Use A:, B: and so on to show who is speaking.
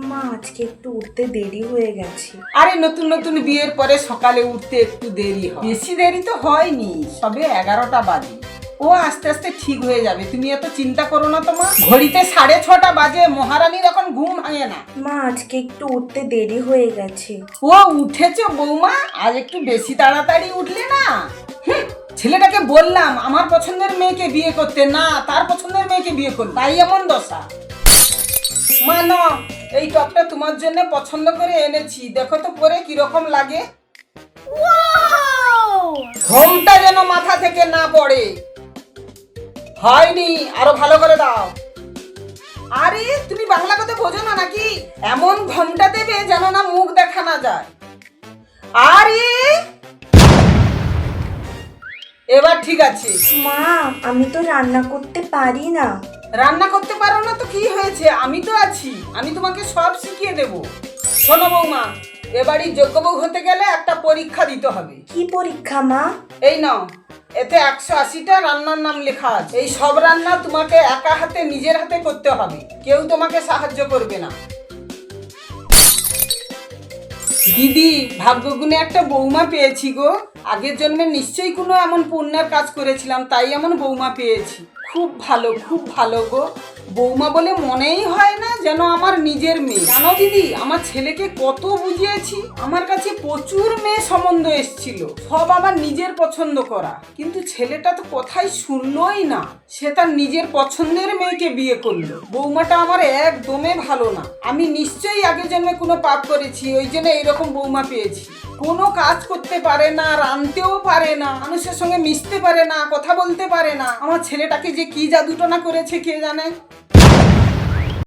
A: মা আজকে একটু উঠতে দেরি হয়ে গেছে।
B: আরে নতুন নতুন বিয়ের পরে সকালে উঠতে একটু দেরি হয়, বেশি দেরি তো হয়নি, সবে 11টা বাজে। ও আস্তে আস্তে ঠিক হয়ে যাবে, তুমি এত চিন্তা করো না। তোমার ঘড়িতে 6:30 বাজে, মহারানীর এখন ঘুম ভাঙে না।
A: মা আজকে একটু উঠতে দেরি হয়ে গেছে।
B: ও উঠেছো বৌমা, আজ একটু বেশি তাড়াতাড়ি উঠলে না। ছেলেটাকে বললাম আমার পছন্দের মেয়েকে বিয়ে করতে, না তার পছন্দের মেয়েকে বিয়ে করতে, তাই এমন দশা। মা না, এই টপটা তোমার জন্য পছন্দ করে এনেছি, দেখো তো পরে কিরকম লাগে। ঘোমটা যেন মাথা থেকে না পড়ে। হয়নি, আরো ভালো করে দাও। আরে তুমি বাংলা কথা বোঝো না নাকি? এমন ঘোমটা দেবে যেন না মুখ দেখা না যায়। আরে এবার ঠিক আছে।
A: মা আমি তো রান্না করতে পারি না।
B: রান্না করতে পারো না তো কি হয়েছে, আমি তো আছি, আমি তোমাকে সব শিখিয়ে দেব। শোনো বৌমা, এবারই যোগ্য বউ হতে গেলে একটা পরীক্ষা দিতে হবে।
A: কি পরীক্ষা মা?
B: এই নাও, এতে 180টা রান্নার নাম লেখা আছে। এই সব রান্না তোমাকে একা হাতে নিজের হাতে করতে হবে, কেউ তোমাকে সাহায্য করবে না। দিদি, ভাগ্যগুণে একটা বৌমা পেয়েছি গো। আগের জন্মে নিশ্চয়ই কোনো এমন পুণ্যের কাজ করেছিলাম, তাই এমন বৌমা পেয়েছি। খুব ভালো, খুব ভালো গো। বৌমা বলে মনেই হয় না যেন আমার নিজের মেয়ে। জানো দিদি, আমার ছেলেকে কত বুঝিয়েছি, আমার কাছে প্রচুর মেয়ে সম্বন্ধ এসেছিল, সব আমার নিজের পছন্দ করা, কিন্তু ছেলেটা তো কথাই শুনলোই না। সে তার নিজের পছন্দের মেয়েকে বিয়ে করলো। বৌমাটা আমার একদমই ভালো না। আমি নিশ্চয়ই আগের জন্মে কোনো পাপ করেছি, ওই জন্য এইরকম বৌমা পেয়েছি। কোনো কাজ করতে পারে না, রাঁধতেও পারে না, মানুষের সঙ্গে মিশতে পারে না, কথা বলতে পারে না। আমার ছেলেটাকে যে কি জাদুটনা করেছে কে জানে।